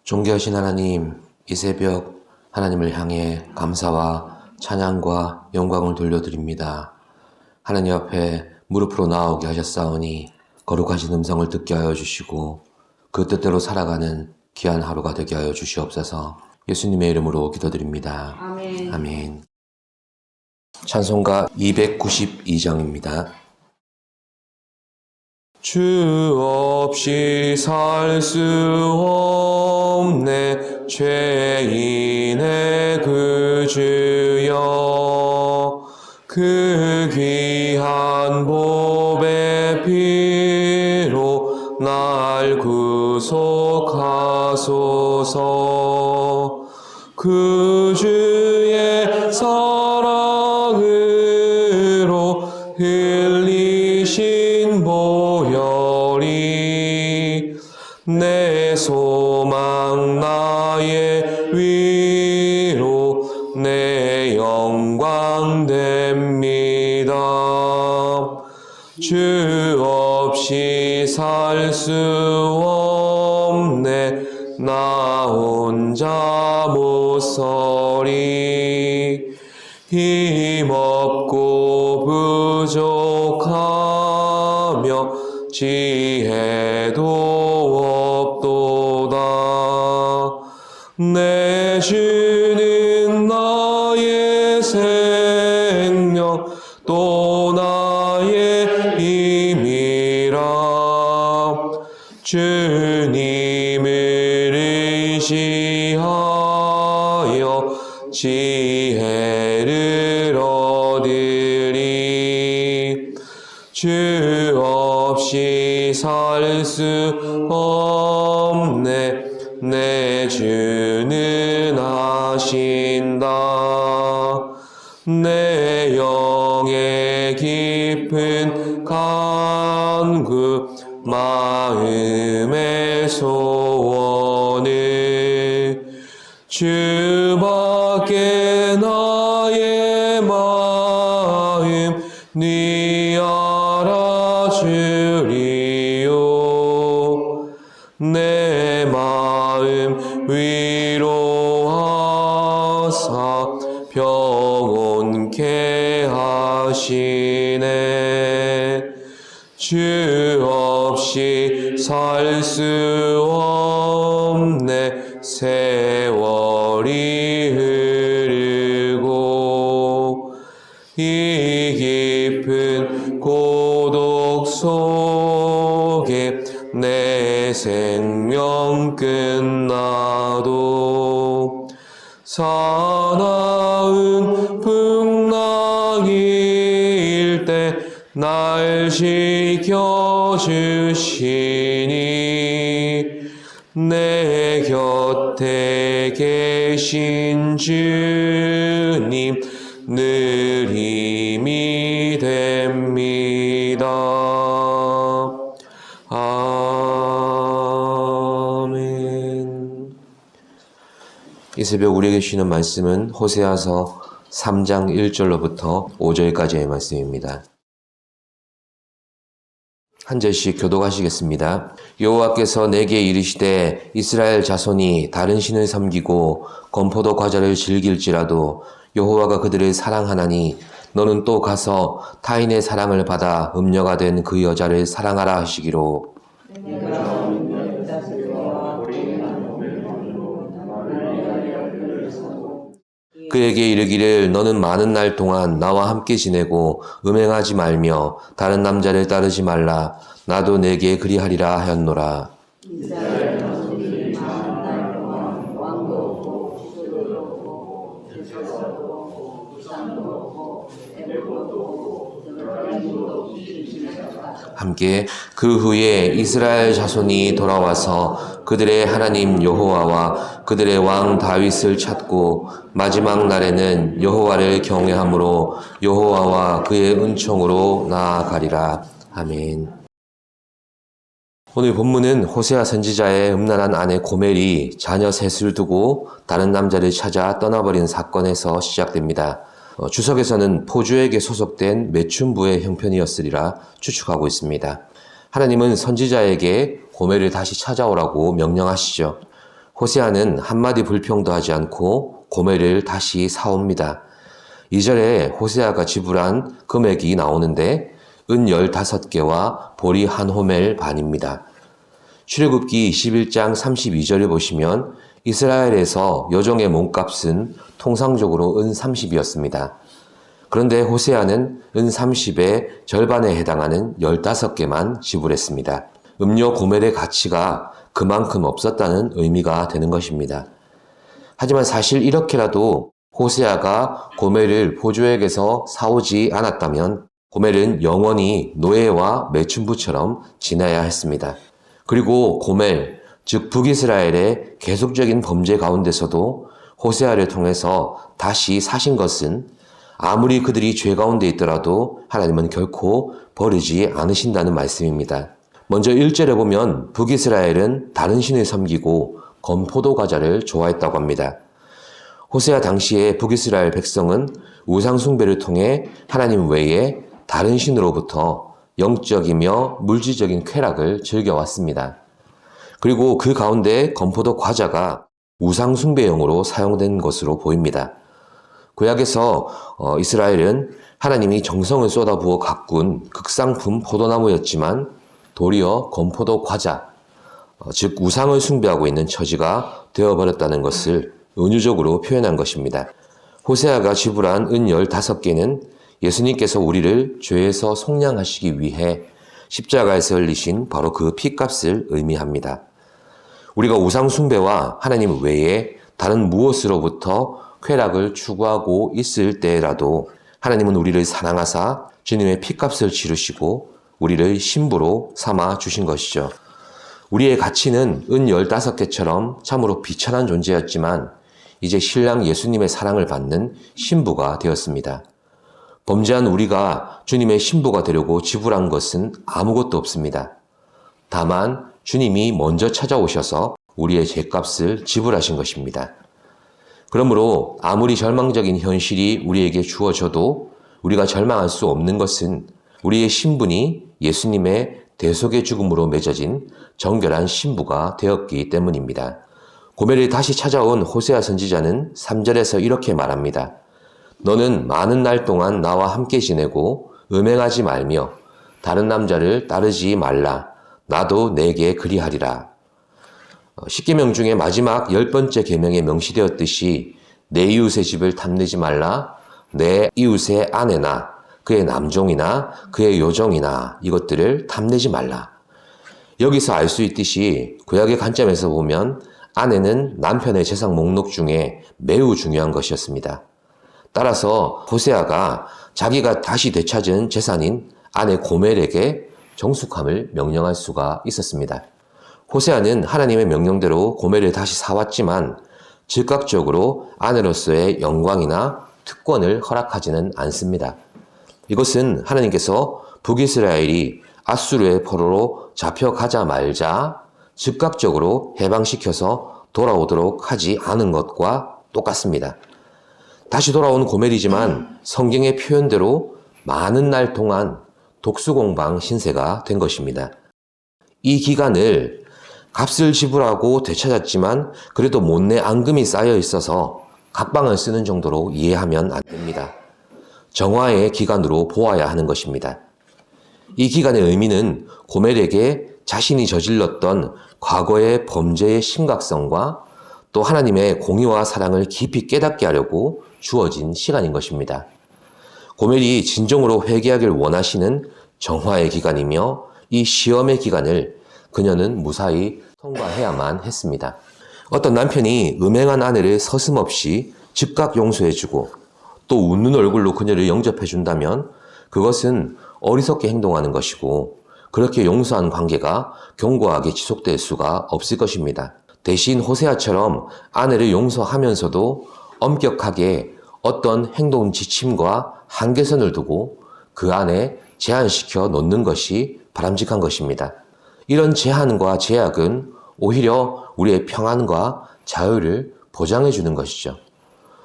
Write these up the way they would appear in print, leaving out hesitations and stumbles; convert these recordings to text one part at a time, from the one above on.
존귀하신 하나님, 이 새벽 하나님을 향해 감사와 찬양과 영광을 돌려드립니다. 하나님 앞에 무릎으로 나오게 하셨사오니 거룩하신 음성을 듣게 하여 주시고 그 뜻대로 살아가는 귀한 하루가 되게 하여 주시옵소서. 예수님의 이름으로 기도드립니다. 아멘. 아멘. 찬송가 292장입니다. 주 없이 살 수 없네 죄인의 그 주여, 그 귀한 보배 피로 날 구속하소서. 그 주의 사랑으로 흘리신 보혈이 내 소망 나의 위로 내 영광 됩니다. 주 없이 살 수 없네 나 혼자 못 서리. 힘없고 부족하며 지혜도 없도다. 내 주는 나의 생명 또 나의 힘이라. 주님을 의지하여 지혜를 얻으리. 주 없이 살 수 없네 내 주는 하신다. 내 영의 깊은 간구 마음의 소원을 주밖에 나의 마음 네 알아주리요. 내 마음 위로하사 평온케 하시네. 주 없이 살 수 없네 세월이 흐르고 이 깊은 고독 속에 내 생명 끝나도 사나운 풍랑일 때 날 지켜주시니 내 곁에 계신 주님 늘 힘이 됩니다. 아멘. 이 새벽 우리에게 주시는 말씀은 호세아서 3장 1절로부터 5절까지의 말씀입니다. 한 절씩 교독하시겠습니다. 여호와께서 내게 이르시되 이스라엘 자손이 다른 신을 섬기고 건포도 과자를 즐길지라도 여호와가 그들을 사랑하나니 너는 또 가서 타인의 사랑을 받아 음녀가 된 그 여자를 사랑하라 하시기로. 그에게 이르기를 너는 많은 날 동안 나와 함께 지내고 음행하지 말며 다른 남자를 따르지 말라. 나도 내게 그리하리라 하였노라. 함께 그 후에 이스라엘 자손이 돌아와서 그들의 하나님 여호와와 그들의 왕 다윗을 찾고 마지막 날에는 여호와를 경외함으로 여호와와 그의 은총으로 나아가리라. 아멘. 오늘 본문은 호세아 선지자의 음란한 아내 고멜이 자녀 셋을 두고 다른 남자를 찾아 떠나버린 사건에서 시작됩니다. 주석에서는 포주에게 소속된 매춘부의 형편이었으리라 추측하고 있습니다. 하나님은 선지자에게 고멜을 다시 찾아오라고 명령하시죠. 호세아는 한마디 불평도 하지 않고 고멜을 다시 사옵니다. 2절에 호세아가 지불한 금액이 나오는데 은 15개와 보리 한 호멜 반입니다. 출애굽기 21장 32절에 보시면 이스라엘에서 여종의 몸값은 통상적으로 은 30이었습니다. 그런데 호세아는 은 30의 절반에 해당하는 15개만 지불했습니다. 음료 고멜의 가치가 그만큼 없었다는 의미가 되는 것입니다. 하지만 사실 이렇게라도 호세아가 고멜을 보조에게서 사오지 않았다면 고멜은 영원히 노예와 매춘부처럼 지내야 했습니다. 그리고 고멜, 즉 북이스라엘의 계속적인 범죄 가운데서도 호세아를 통해서 다시 사신 것은 아무리 그들이 죄 가운데 있더라도 하나님은 결코 버리지 않으신다는 말씀입니다. 먼저 1절에 보면 북이스라엘은 다른 신을 섬기고 건포도 과자를 좋아했다고 합니다. 호세아 당시에 북이스라엘 백성은 우상 숭배를 통해 하나님 외에 다른 신으로부터 영적이며 물질적인 쾌락을 즐겨왔습니다. 그리고 그 가운데 건포도 과자가 우상 숭배용으로 사용된 것으로 보입니다. 구약에서 이스라엘은 하나님이 정성을 쏟아부어 가꾼 극상품 포도나무였지만 도리어 건포도 과자, 즉 우상을 숭배하고 있는 처지가 되어버렸다는 것을 은유적으로 표현한 것입니다. 호세아가 지불한 은 15개는 예수님께서 우리를 죄에서 속량하시기 위해 십자가에서 흘리신 바로 그 피값을 의미합니다. 우리가 우상 숭배와 하나님 외에 다른 무엇으로부터 쾌락을 추구하고 있을 때라도 하나님은 우리를 사랑하사 주님의 피값을 치르시고 우리를 신부로 삼아 주신 것이죠. 우리의 가치는 은 15개처럼 참으로 비천한 존재였지만 이제 신랑 예수님의 사랑을 받는 신부가 되었습니다. 범죄한 우리가 주님의 신부가 되려고 지불한 것은 아무것도 없습니다. 다만 주님이 먼저 찾아오셔서 우리의 죄값을 지불하신 것입니다. 그러므로 아무리 절망적인 현실이 우리에게 주어져도 우리가 절망할 수 없는 것은 우리의 신분이 예수님의 대속의 죽음으로 맺어진 정결한 신부가 되었기 때문입니다. 고멜이 다시 찾아온 호세아 선지자는 3절에서 이렇게 말합니다. 너는 많은 날 동안 나와 함께 지내고 음행하지 말며 다른 남자를 따르지 말라. 나도 내게 그리하리라. 10계명 중에 마지막 10번째 계명에 명시되었듯이 내 이웃의 집을 탐내지 말라. 내 이웃의 아내나 그의 남종이나 그의 요종이나 이것들을 탐내지 말라. 여기서 알 수 있듯이 구약의 관점에서 보면 아내는 남편의 재산 목록 중에 매우 중요한 것이었습니다. 따라서 호세아가 자기가 다시 되찾은 재산인 아내 고멜에게 정숙함을 명령할 수가 있었습니다. 호세아는 하나님의 명령대로 고멜을 다시 사왔지만 즉각적으로 아내로서의 영광이나 특권을 허락하지는 않습니다. 이것은 하나님께서 북이스라엘이 아수르의 포로로 잡혀가자마자 즉각적으로 해방시켜서 돌아오도록 하지 않은 것과 똑같습니다. 다시 돌아온 고멜이지만 성경의 표현대로 많은 날 동안 독수공방 신세가 된 것입니다. 이 기간을 값을 지불하고 되찾았지만 그래도 못내 앙금이 쌓여 있어서 각방을 쓰는 정도로 이해하면 안 됩니다. 정화의 기간으로 보아야 하는 것입니다. 이 기간의 의미는 고멜에게 자신이 저질렀던 과거의 범죄의 심각성과 또 하나님의 공의와 사랑을 깊이 깨닫게 하려고 주어진 시간인 것입니다. 고멜이 진정으로 회개하길 원하시는 정화의 기간이며 이 시험의 기간을 그녀는 무사히 통과해야만 했습니다. 어떤 남편이 음행한 아내를 서슴없이 즉각 용서해주고 또 웃는 얼굴로 그녀를 영접해준다면 그것은 어리석게 행동하는 것이고 그렇게 용서한 관계가 견고하게 지속될 수가 없을 것입니다. 대신 호세아처럼 아내를 용서하면서도 엄격하게 어떤 행동 지침과 한계선을 두고 그 안에 제한시켜 놓는 것이 바람직한 것입니다. 이런 제한과 제약은 오히려 우리의 평안과 자유를 보장해 주는 것이죠.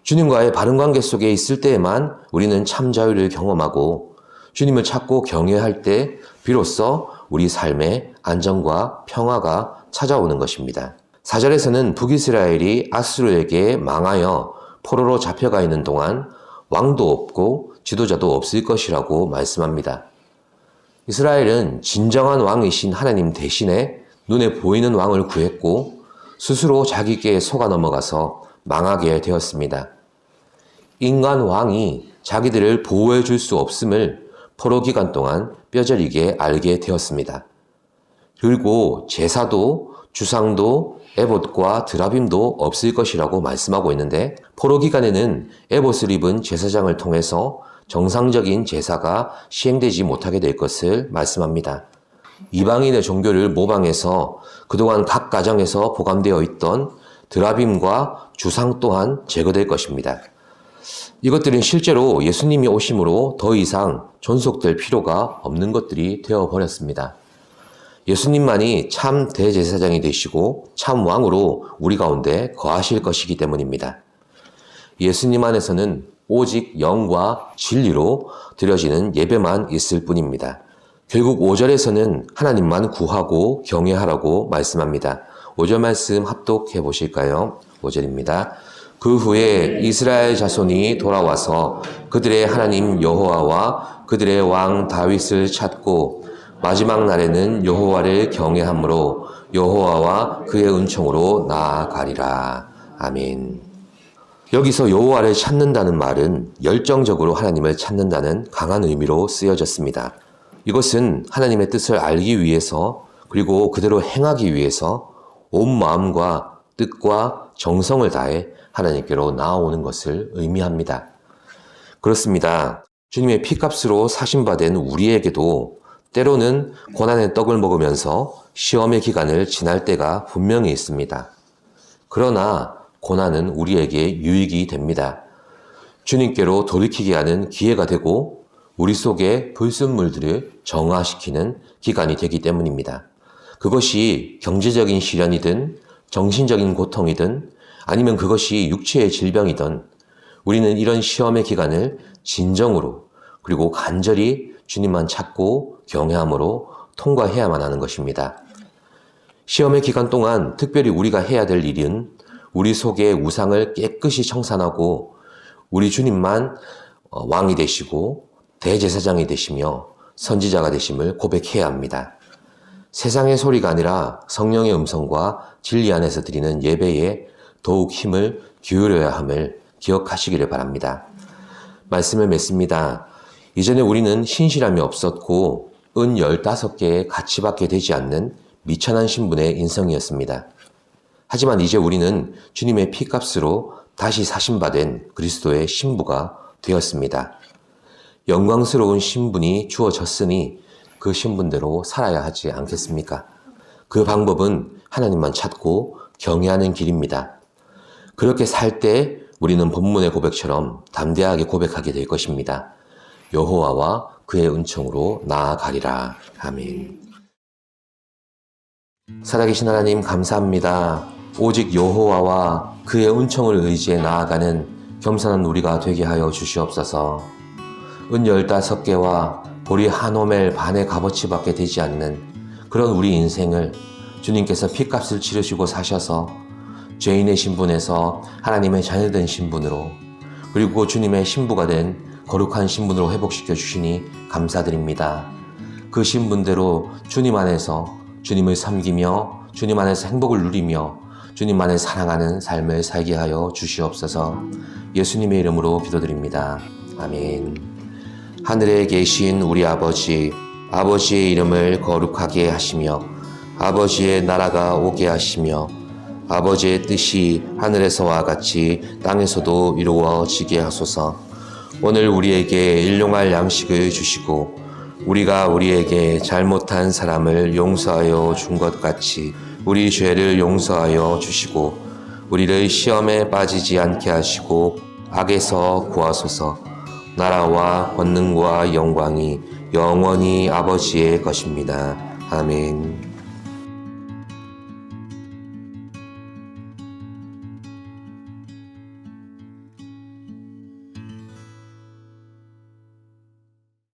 주님과의 바른 관계 속에 있을 때에만 우리는 참 자유를 경험하고 주님을 찾고 경외할 때 비로소 우리 삶에 안정과 평화가 찾아오는 것입니다. 4절에서는 북이스라엘이 아수르에게 망하여 포로로 잡혀가 있는 동안 왕도 없고 지도자도 없을 것이라고 말씀합니다. 이스라엘은 진정한 왕이신 하나님 대신에 눈에 보이는 왕을 구했고 스스로 자기께 속아 넘어가서 망하게 되었습니다. 인간 왕이 자기들을 보호해 줄 수 없음을 포로 기간 동안 뼈저리게 알게 되었습니다. 그리고 제사도 주상도 에봇과 드라빔도 없을 것이라고 말씀하고 있는데, 포로 기간에는 에봇을 입은 제사장을 통해서 정상적인 제사가 시행되지 못하게 될 것을 말씀합니다. 이방인의 종교를 모방해서 그동안 각 가정에서 보관되어 있던 드라빔과 주상 또한 제거될 것입니다. 이것들은 실제로 예수님이 오심으로 더 이상 존속될 필요가 없는 것들이 되어버렸습니다. 예수님만이 참 대제사장이 되시고 참 왕으로 우리 가운데 거하실 것이기 때문입니다. 예수님 안에서는 오직 영과 진리로 드려지는 예배만 있을 뿐입니다. 결국 5절에서는 하나님만 구하고 경외하라고 말씀합니다. 5절 말씀 합독해 보실까요? 5절입니다. 그 후에 이스라엘 자손이 돌아와서 그들의 하나님 여호와와 그들의 왕 다윗을 찾고 마지막 날에는 여호와를 경외함으로 여호와와 그의 은총으로 나아가리라. 아멘. 여기서 여호와를 찾는다는 말은 열정적으로 하나님을 찾는다는 강한 의미로 쓰여졌습니다. 이것은 하나님의 뜻을 알기 위해서 그리고 그대로 행하기 위해서 온 마음과 뜻과 정성을 다해 하나님께로 나아오는 것을 의미합니다. 그렇습니다. 주님의 피값으로 사신받은 우리에게도 때로는 고난의 떡을 먹으면서 시험의 기간을 지날 때가 분명히 있습니다. 그러나 고난은 우리에게 유익이 됩니다. 주님께로 돌이키게 하는 기회가 되고 우리 속의 불순물들을 정화시키는 기간이 되기 때문입니다. 그것이 경제적인 시련이든 정신적인 고통이든 아니면 그것이 육체의 질병이든 우리는 이런 시험의 기간을 진정으로 그리고 간절히 주님만 찾고 경외함으로 통과해야만 하는 것입니다. 시험의 기간 동안 특별히 우리가 해야 될 일은 우리 속의 우상을 깨끗이 청산하고 우리 주님만 왕이 되시고 대제사장이 되시며 선지자가 되심을 고백해야 합니다. 세상의 소리가 아니라 성령의 음성과 진리 안에서 드리는 예배에 더욱 힘을 기울여야 함을 기억하시기를 바랍니다. 말씀을 맺습니다. 이전에 우리는 신실함이 없었고 은 15개에 가치밖에 되지 않는 미천한 신분의 인성이었습니다. 하지만 이제 우리는 주님의 피값으로 다시 사신받은 그리스도의 신부가 되었습니다. 영광스러운 신분이 주어졌으니 그 신분대로 살아야 하지 않겠습니까? 그 방법은 하나님만 찾고 경외하는 길입니다. 그렇게 살 때 우리는 본문의 고백처럼 담대하게 고백하게 될 것입니다. 여호와와 그의 은총으로 나아가리라. 아멘. 살아계신 하나님 감사합니다. 오직 여호와와 그의 은총을 의지해 나아가는 겸손한 우리가 되게 하여 주시옵소서. 은 15개와 보리 한 오멜 반의 값어치밖에 되지 않는 그런 우리 인생을 주님께서 피값을 치르시고 사셔서 죄인의 신분에서 하나님의 자녀된 신분으로 그리고 주님의 신부가 된 거룩한 신분으로 회복시켜 주시니 감사드립니다. 그 신분대로 주님 안에서 주님을 섬기며 주님 안에서 행복을 누리며 주님 안에 사랑하는 삶을 살게 하여 주시옵소서. 예수님의 이름으로 기도드립니다. 아멘. 하늘에 계신 우리 아버지, 아버지의 이름을 거룩하게 하시며 아버지의 나라가 오게 하시며 아버지의 뜻이 하늘에서와 같이 땅에서도 이루어지게 하소서. 오늘 우리에게 일용할 양식을 주시고 우리가 우리에게 잘못한 사람을 용서하여 준 것 같이 우리 죄를 용서하여 주시고 우리를 시험에 빠지지 않게 하시고 악에서 구하소서. 나라와 권능과 영광이 영원히 아버지의 것입니다. 아멘.